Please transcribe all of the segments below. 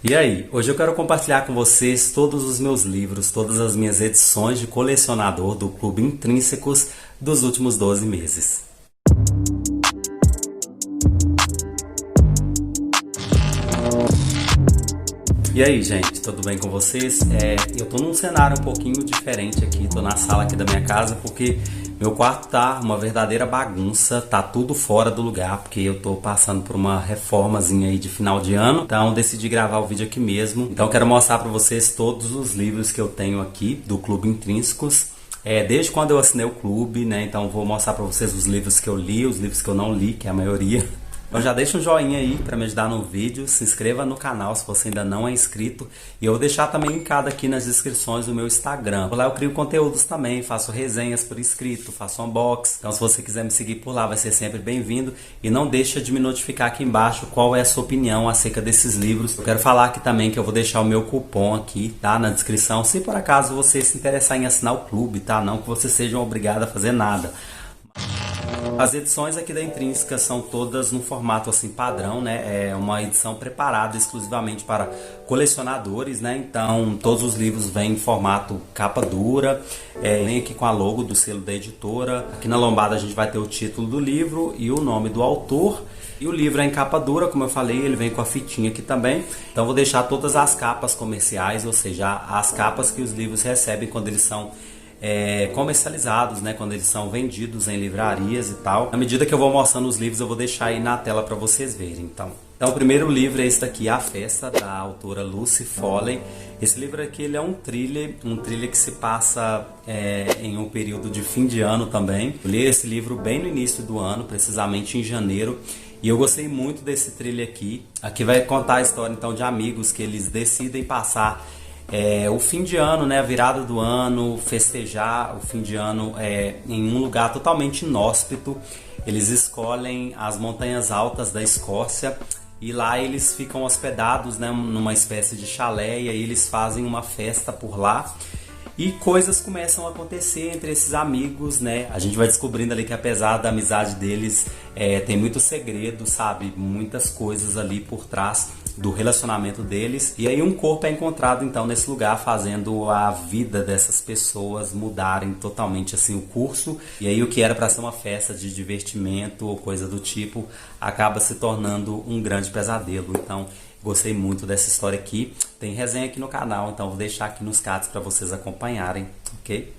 E aí, hoje eu quero compartilhar com vocês todos os meus livros, todas as minhas edições de colecionador do Clube Intrínsecos dos últimos 12 meses. E aí, gente, tudo bem com vocês? Eu tô num cenário um pouquinho diferente aqui, tô na sala aqui da minha casa porque meu quarto tá uma verdadeira bagunça, tá tudo fora do lugar porque eu tô passando por uma reformazinha aí de final de ano, então decidi gravar o vídeo aqui mesmo. Então quero mostrar pra vocês todos os livros que eu tenho aqui do Clube Intrínsecos. Desde quando eu assinei o clube, né? Então vou mostrar pra vocês os livros que eu li, os livros que eu não li, que é a maioria. Então já deixa um joinha aí para me ajudar no vídeo, se inscreva no canal se você ainda não é inscrito e eu vou deixar também linkado aqui nas descrições do meu Instagram. Por lá eu crio conteúdos também, faço resenhas por escrito, faço unbox. Então se você quiser me seguir por lá vai ser sempre bem-vindo e não deixa de me notificar aqui embaixo qual é a sua opinião acerca desses livros. Eu quero falar aqui também que eu vou deixar o meu cupom aqui, tá, na descrição, se por acaso você se interessar em assinar o clube, tá? Não que você seja obrigado a fazer nada. As edições aqui da Intrínseca são todas no formato assim padrão, né? É uma edição preparada exclusivamente para colecionadores, né? Então todos os livros vêm em formato capa dura, vem aqui com a logo do selo da editora. Aqui na lombada a gente vai ter o título do livro e o nome do autor. E o livro é em capa dura, como eu falei, ele vem com a fitinha aqui também. Então vou deixar todas as capas comerciais, ou seja, as capas que os livros recebem quando eles são comercializados, né, quando eles são vendidos em livrarias e tal. À medida que eu vou mostrando os livros, eu vou deixar aí na tela para vocês verem. Então, o primeiro livro é esse daqui, A Festa, da autora Lucy Foley. Esse livro aqui ele é um thriller que se passa em um período de fim de ano também. Eu li esse livro bem no início do ano, precisamente em janeiro. E eu gostei muito desse thriller aqui. Aqui vai contar a história então de amigos que eles decidem passar o fim de ano, né, a virada do ano, festejar o fim de ano em um lugar totalmente inóspito. Eles escolhem as montanhas altas da Escócia e lá eles ficam hospedados, né, numa espécie de chalé e aí eles fazem uma festa por lá. E coisas começam a acontecer entre esses amigos, né? A gente vai descobrindo ali que apesar da amizade deles, tem muito segredo, sabe? Muitas coisas ali por trás do relacionamento deles. E aí um corpo é encontrado então nesse lugar, fazendo a vida dessas pessoas mudarem totalmente assim o curso. E aí o que era para ser uma festa de divertimento ou coisa do tipo, acaba se tornando um grande pesadelo. Então gostei muito dessa história aqui. Tem resenha aqui no canal, então vou deixar aqui nos cards para vocês acompanharem, ok?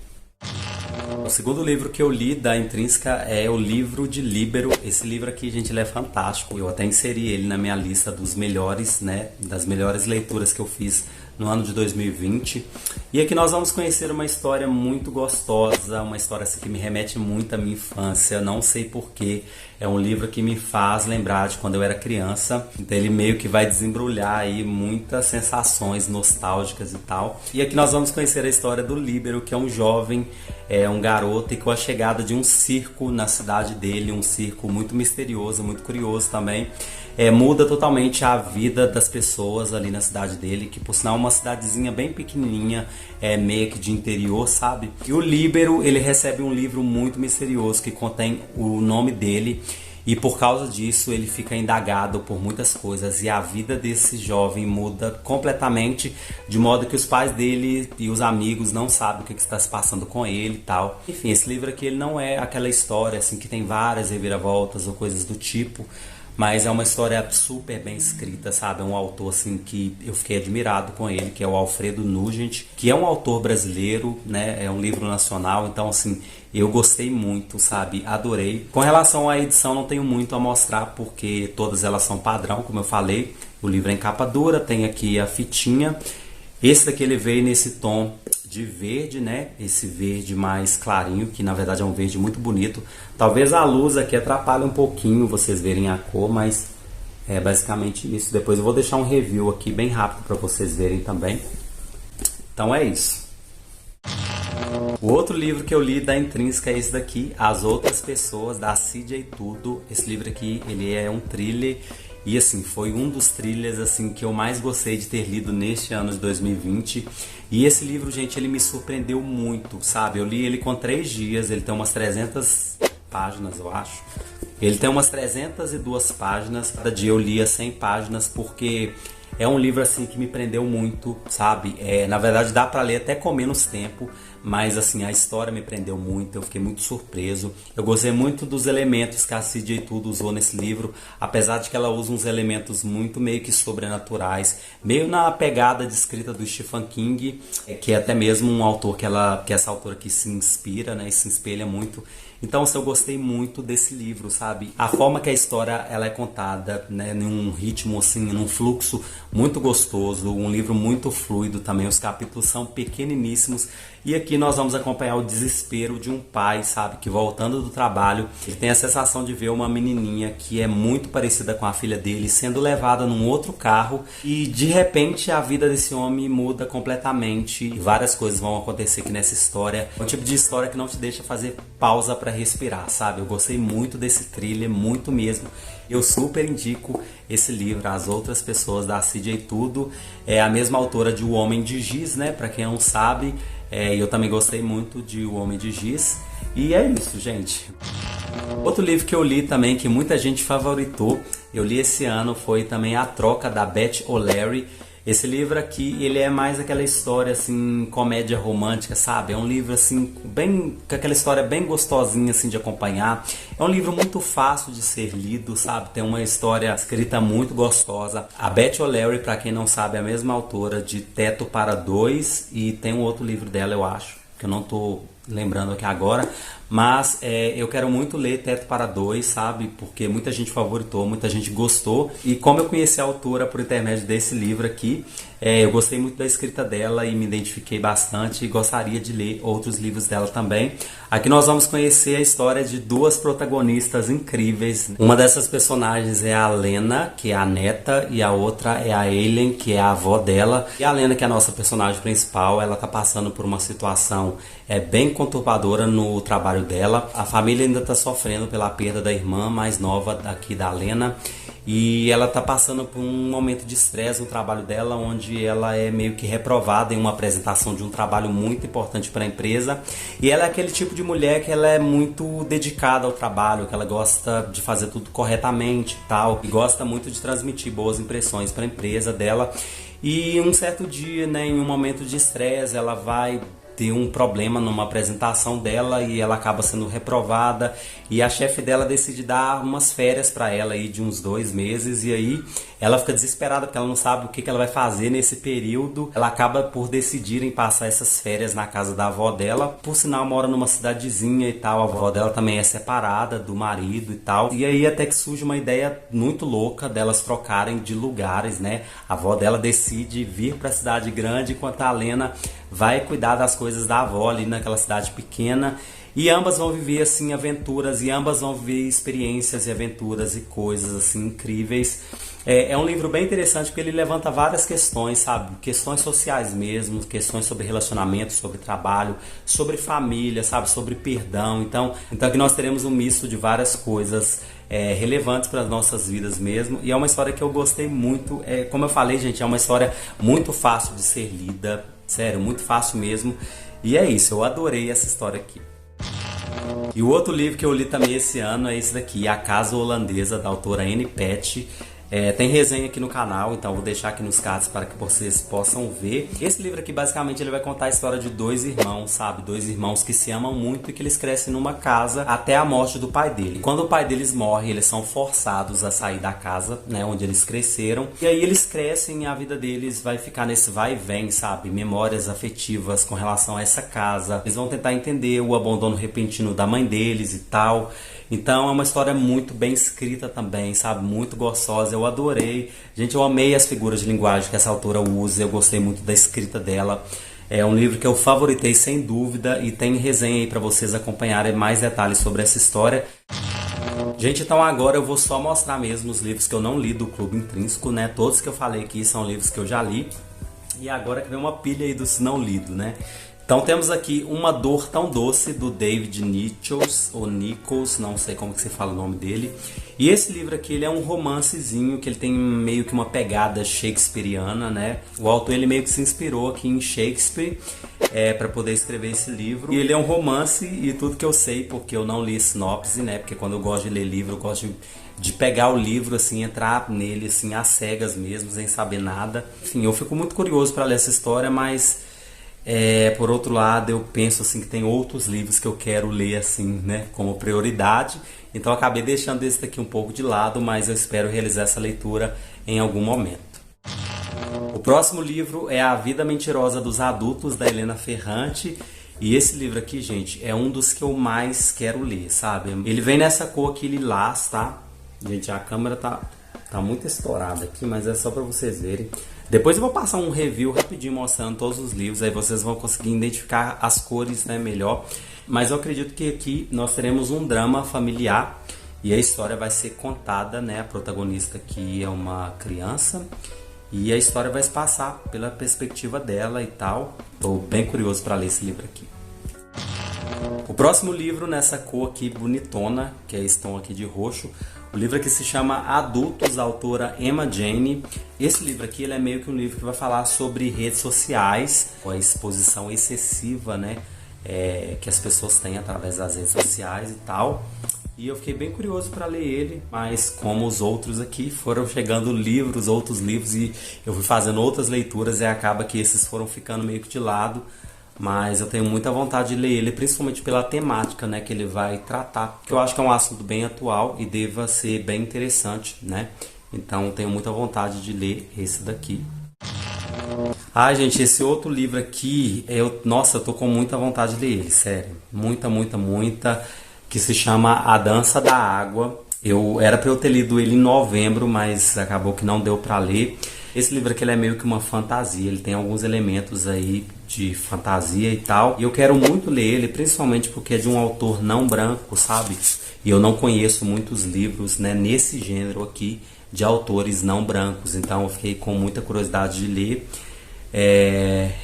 O segundo livro que eu li da Intrínseca é o livro de Líbero. Esse livro aqui, gente, ele é fantástico. Eu até inseri ele na minha lista dos melhores, né, das melhores leituras que eu fiz no ano de 2020. E aqui nós vamos conhecer uma história muito gostosa, uma história assim, que me remete muito à minha infância. Não sei porquê, é um livro que me faz lembrar de quando eu era criança. Então ele meio que vai desembrulhar aí muitas sensações nostálgicas e tal. E aqui nós vamos conhecer a história do Líbero, que é um jovem, um garoto, e com a chegada de um circo na cidade dele, um circo muito misterioso, muito curioso também, muda totalmente a vida das pessoas ali na cidade dele, que por sinal é uma cidadezinha bem pequenininha, meio que de interior, sabe? E o Líbero, ele recebe um livro muito misterioso que contém o nome dele. E por causa disso ele fica indagado por muitas coisas e a vida desse jovem muda completamente, de modo que os pais dele e os amigos não sabem o que está se passando com ele e tal. Enfim, esse livro aqui ele não é aquela história assim que tem várias reviravoltas ou coisas do tipo, mas é uma história super bem escrita, sabe? É um autor assim que eu fiquei admirado com ele, que é o Alfredo Nugent, que é um autor brasileiro, né? É um livro nacional, então assim, eu gostei muito, sabe? Adorei. Com relação à edição, não tenho muito a mostrar, porque todas elas são padrão, como eu falei. O livro é em capa dura, tem aqui a fitinha. Esse daqui ele veio nesse tom de verde, né? Esse verde mais clarinho, que na verdade é um verde muito bonito. Talvez a luz aqui atrapalhe um pouquinho vocês verem a cor, mas é basicamente isso. Depois eu vou deixar um review aqui bem rápido para vocês verem também. Então é isso. O outro livro que eu li da Intrínseca é esse daqui, As Outras Pessoas, da C.J. Tudo. Esse livro aqui, ele é um thriller e assim, foi um dos thrillers assim que eu mais gostei de ter lido neste ano de 2020. E esse livro, gente, ele me surpreendeu muito, sabe? Eu li ele com 3 dias, ele tem umas 300 páginas, eu acho. Ele tem umas 302 páginas, cada dia eu lia 100 páginas porque É um livro assim que me prendeu muito, sabe? Na verdade dá pra ler até com menos tempo, mas assim, a história me prendeu muito, eu fiquei muito surpreso. Eu gostei muito dos elementos que a C.J. Tudo usou nesse livro, apesar de que ela usa uns elementos muito meio que sobrenaturais, meio na pegada de escrita do Stephen King, que é até mesmo um autor que essa autora que se inspira, né, e se espelha muito. Então, assim, eu gostei muito desse livro, sabe? A forma que a história ela é contada, né, num ritmo assim, num fluxo muito gostoso, um livro muito fluido também. Os capítulos são pequeniníssimos e aqui nós vamos acompanhar o desespero de um pai, sabe, que voltando do trabalho, ele tem a sensação de ver uma menininha que é muito parecida com a filha dele sendo levada num outro carro e de repente a vida desse homem muda completamente e várias coisas vão acontecer aqui nessa história. É um tipo de história que não te deixa fazer pausa para respirar, sabe? Eu gostei muito desse thriller, muito mesmo. Eu super indico esse livro às outras pessoas da C.J. Tudo. É a mesma autora de O Homem de Giz, né? Para quem não sabe, eu também gostei muito de O Homem de Giz. E é isso, gente. Outro livro que eu li também, que muita gente favoritou, eu li esse ano, foi também A Troca, da Beth O'Leary. Esse livro aqui, ele é mais aquela história assim, comédia romântica, sabe? É um livro assim, bem, com aquela história bem gostosinha assim de acompanhar. É um livro muito fácil de ser lido, sabe? Tem uma história escrita muito gostosa. A Beth O'Leary, para quem não sabe, é a mesma autora de Teto para Dois e tem um outro livro dela, eu acho, que eu não tô lembrando aqui agora, mas eu quero muito ler Teto para Dois, sabe? Porque muita gente favoritou, muita gente gostou. E como eu conheci a autora por intermédio desse livro aqui, eu gostei muito da escrita dela e me identifiquei bastante e gostaria de ler outros livros dela também. Aqui nós vamos conhecer a história de duas protagonistas incríveis. Uma dessas personagens é a Lena, que é a neta, e a outra é a Eileen, que é a avó dela. E a Lena, que é a nossa personagem principal, ela tá passando por uma situação bem conturbadora no trabalho dela. A família ainda está sofrendo pela perda da irmã mais nova daqui da Lena e ela está passando por um momento de estresse no trabalho dela, onde ela é meio que reprovada em uma apresentação de um trabalho muito importante para a empresa. E ela é aquele tipo de mulher que ela é muito dedicada ao trabalho, que ela gosta de fazer tudo corretamente e tal, e gosta muito de transmitir boas impressões para a empresa dela. E um certo dia, né, em um momento de estresse, ela vai ter um problema numa apresentação dela e ela acaba sendo reprovada e a chefe dela decide dar umas férias para ela aí de uns 2 meses e aí ela fica desesperada porque ela não sabe o que ela vai fazer nesse período. Ela acaba por decidir em passar essas férias na casa da avó dela, por sinal mora numa cidadezinha e tal, a avó dela também é separada do marido e tal, e aí até que surge uma ideia muito louca delas trocarem de lugares, né? A avó dela decide vir para a cidade grande enquanto a Lena vai cuidar das coisas da avó ali naquela cidade pequena. E ambas vão viver assim aventuras e ambas vão viver experiências e aventuras e coisas assim incríveis. É um livro bem interessante porque ele levanta várias questões, sabe? Questões sociais mesmo, questões sobre relacionamento, sobre trabalho, sobre família, sabe? Sobre perdão. Então aqui nós teremos um misto de várias coisas relevantes para as nossas vidas mesmo. E é uma história que eu gostei muito. Como eu falei, gente, é uma história muito fácil de ser lida. Sério, muito fácil mesmo. E é isso, eu adorei essa história aqui. E o outro livro que eu li também esse ano é esse daqui, A Casa Holandesa, da autora Anne Patch. Tem resenha aqui no canal, então vou deixar aqui nos cards para que vocês possam ver. Esse livro aqui, basicamente, ele vai contar a história de 2 irmãos, sabe? 2 irmãos que se amam muito e que eles crescem numa casa até a morte do pai dele. Quando o pai deles morre, eles são forçados a sair da casa, né, onde eles cresceram. E aí eles crescem e a vida deles vai ficar nesse vai e vem, sabe? Memórias afetivas com relação a essa casa. Eles vão tentar entender o abandono repentino da mãe deles e tal. Então é uma história muito bem escrita também, sabe? Muito gostosa, eu adorei. Gente, eu amei as figuras de linguagem que essa autora usa, eu gostei muito da escrita dela. É um livro que eu favoritei sem dúvida e tem resenha aí para vocês acompanharem mais detalhes sobre essa história. Gente, então agora eu vou só mostrar mesmo os livros que eu não li do Clube Intrínseco, né? Todos que eu falei aqui são livros que eu já li. E agora que vem uma pilha aí dos não lidos, né? Então temos aqui Uma Dor Tão Doce, do David Nichols, ou Nichols, não sei como que se fala o nome dele. E esse livro aqui, ele é um romancezinho, que ele tem meio que uma pegada shakespeariana, né? O autor, ele meio que se inspirou aqui em Shakespeare para poder escrever esse livro. E ele é um romance, e tudo que eu sei, porque eu não li sinopse, né? Porque quando eu gosto de ler livro, eu gosto de de pegar o livro, assim, entrar nele, assim, às cegas mesmo, sem saber nada. Enfim, eu fico muito curioso para ler essa história, mas por outro lado, eu penso assim que tem outros livros que eu quero ler assim, né, como prioridade. Então eu acabei deixando esse daqui um pouco de lado, mas eu espero realizar essa leitura em algum momento. O próximo livro é A Vida Mentirosa dos Adultos, da Helena Ferrante. E esse livro aqui, gente, é um dos que eu mais quero ler, sabe? Ele vem nessa cor aqui lilás, tá? Gente, a câmera tá muito estourada aqui, mas é só para vocês verem. Depois eu vou passar um review rapidinho mostrando todos os livros, aí vocês vão conseguir identificar as cores, né, melhor. Mas eu acredito que aqui nós teremos um drama familiar e a história vai ser contada, né? A protagonista aqui é uma criança e a história vai se passar pela perspectiva dela e tal. Tô bem curioso para ler esse livro aqui. O próximo livro nessa cor aqui bonitona, que é esse tom aqui de roxo, o livro aqui se chama Adultos, da autora Emma Jane. Esse livro aqui ele é meio que um livro que vai falar sobre redes sociais, com a exposição excessiva, né, que as pessoas têm através das redes sociais e tal. E eu fiquei bem curioso para ler ele, mas como os outros aqui foram chegando outros livros e eu fui fazendo outras leituras e acaba que esses foram ficando meio que de lado. Mas eu tenho muita vontade de ler ele, principalmente pela temática, né, que ele vai tratar, que eu acho que é um assunto bem atual e deva ser bem interessante, né? Então tenho muita vontade de ler esse daqui. Ah, gente, esse outro livro aqui, nossa, eu tô com muita vontade de ler ele, sério. Muita, que se chama A Dança da Água. Era para eu ter lido ele em novembro, mas acabou que não deu para ler. Esse livro aqui ele é meio que uma fantasia, ele tem alguns elementos aí de fantasia e tal. E eu quero muito ler ele, principalmente porque é de um autor não branco, sabe? E eu não conheço muitos livros, né, nesse gênero aqui de autores não brancos. Então eu fiquei com muita curiosidade de ler.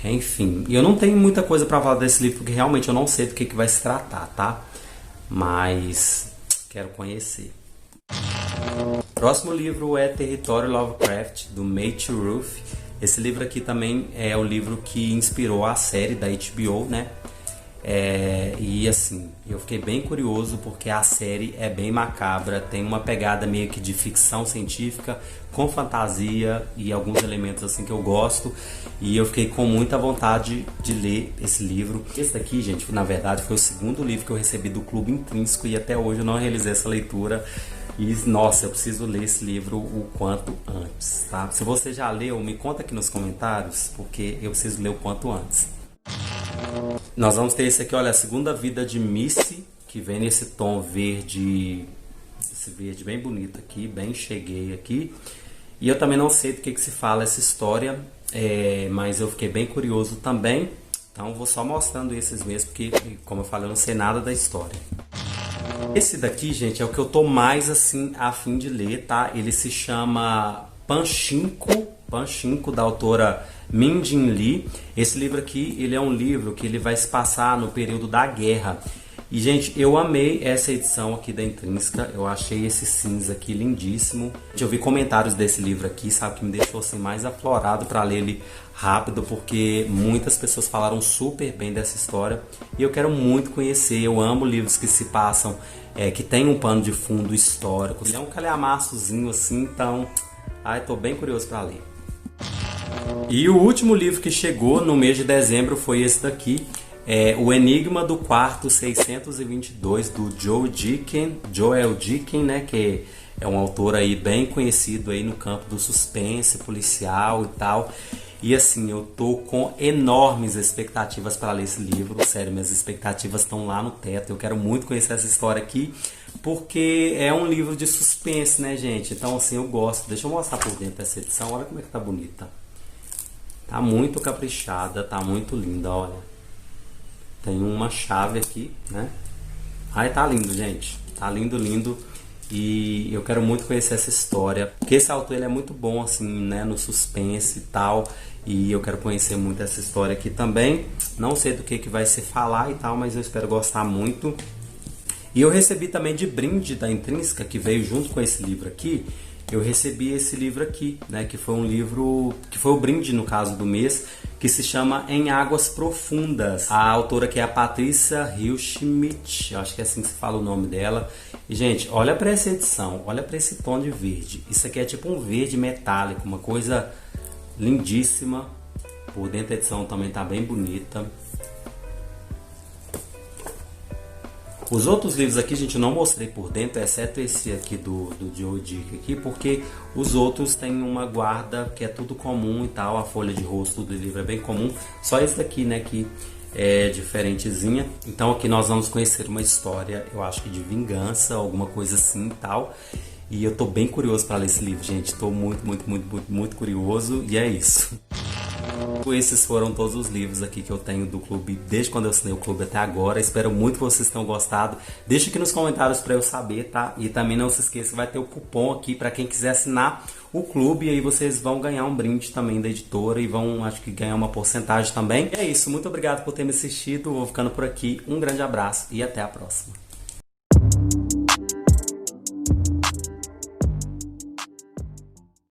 Enfim, eu não tenho muita coisa para falar desse livro porque realmente eu não sei do que vai se tratar, tá? Mas quero conhecer. Próximo livro é Território Lovecraft, do Matthew Ruff. Esse livro aqui também é o livro que inspirou a série da HBO, né? E assim, eu fiquei bem curioso porque a série é bem macabra, tem uma pegada meio que de ficção científica com fantasia e alguns elementos assim que eu gosto. E eu fiquei com muita vontade de ler esse livro. Esse daqui, gente, na verdade foi o segundo livro que eu recebi do Clube Intrínseco e até hoje eu não realizei essa leitura. E, nossa, eu preciso ler esse livro o quanto antes, tá? Se você já leu, me conta aqui nos comentários, porque eu preciso ler o quanto antes. Nós vamos ter esse aqui, olha, A Segunda Vida de Missy, que vem nesse tom verde, esse verde bem bonito aqui, bem cheguei aqui. E eu também não sei do que se fala essa história, mas eu fiquei bem curioso também. Então vou só mostrando esses mesmo, porque, como eu falei, eu não sei nada da história. Esse daqui, gente, é o que eu tô mais assim a fim de ler, tá? Ele se chama Pachinko, da autora Min Jin Lee. Esse livro aqui, ele é um livro que ele vai se passar no período da guerra. E, gente, eu amei essa edição aqui da Intrínseca. Eu achei esse cinza aqui lindíssimo. Eu vi comentários desse livro aqui, sabe, que me deixou assim mais aflorado para ler ele rápido, porque muitas pessoas falaram super bem dessa história. E eu quero muito conhecer. Eu amo livros que se passam, que tem um pano de fundo histórico. Ele é um calhamaçozinho assim, então... tô bem curioso para ler. E o último livro que chegou no mês de dezembro foi esse daqui. O Enigma do Quarto 622, do Joel Dicken, né, que é um autor aí bem conhecido aí no campo do suspense policial e tal. E assim, eu tô com enormes expectativas para ler esse livro. Sério, minhas expectativas estão lá no teto. Eu quero muito conhecer essa história aqui, porque é um livro de suspense, né, gente? Então assim, eu gosto. Deixa eu mostrar por dentro dessa edição. Olha como é que tá bonita. Tá muito caprichada, tá muito linda, olha. Tem uma chave aqui, né? Tá lindo, gente. Tá lindo. E eu quero muito conhecer essa história. Porque esse autor ele é muito bom, assim, né? No suspense e tal. E eu quero conhecer muito essa história aqui também. Não sei do que vai se falar e tal, mas eu espero gostar muito. E eu recebi também de brinde da Intrínseca, que veio junto com esse livro aqui. Eu recebi esse livro aqui, né? Que foi um livro... Que foi o brinde, no caso, do mês. Que que se chama Em Águas Profundas. A autora que é a Patrícia Hill-Schmidt, eu acho que é assim que se fala o nome dela. E, gente, olha para essa edição, olha para esse tom de verde. Isso aqui é tipo um verde metálico, uma coisa lindíssima. Por dentro a edição também tá bem bonita. Os outros livros aqui, gente, eu não mostrei por dentro, exceto esse aqui do Joe Dick aqui, porque os outros têm uma guarda que é tudo comum e tal, a folha de rosto do livro é bem comum. Só esse daqui, né, que é diferentezinha. Então aqui nós vamos conhecer uma história, eu acho que de vingança, alguma coisa assim e tal. E eu tô bem curioso para ler esse livro, gente. Tô muito curioso e é isso. Esses foram todos os livros aqui que eu tenho do clube, desde quando eu assinei o clube até agora. Espero muito que vocês tenham gostado. Deixa aqui nos comentários para eu saber, tá? E também não se esqueça que vai ter o cupom aqui para quem quiser assinar o clube. E aí vocês vão ganhar um brinde também da editora e vão, acho que, ganhar uma porcentagem também. E é isso, muito obrigado por ter me assistido. Vou ficando por aqui. Um grande abraço e até a próxima.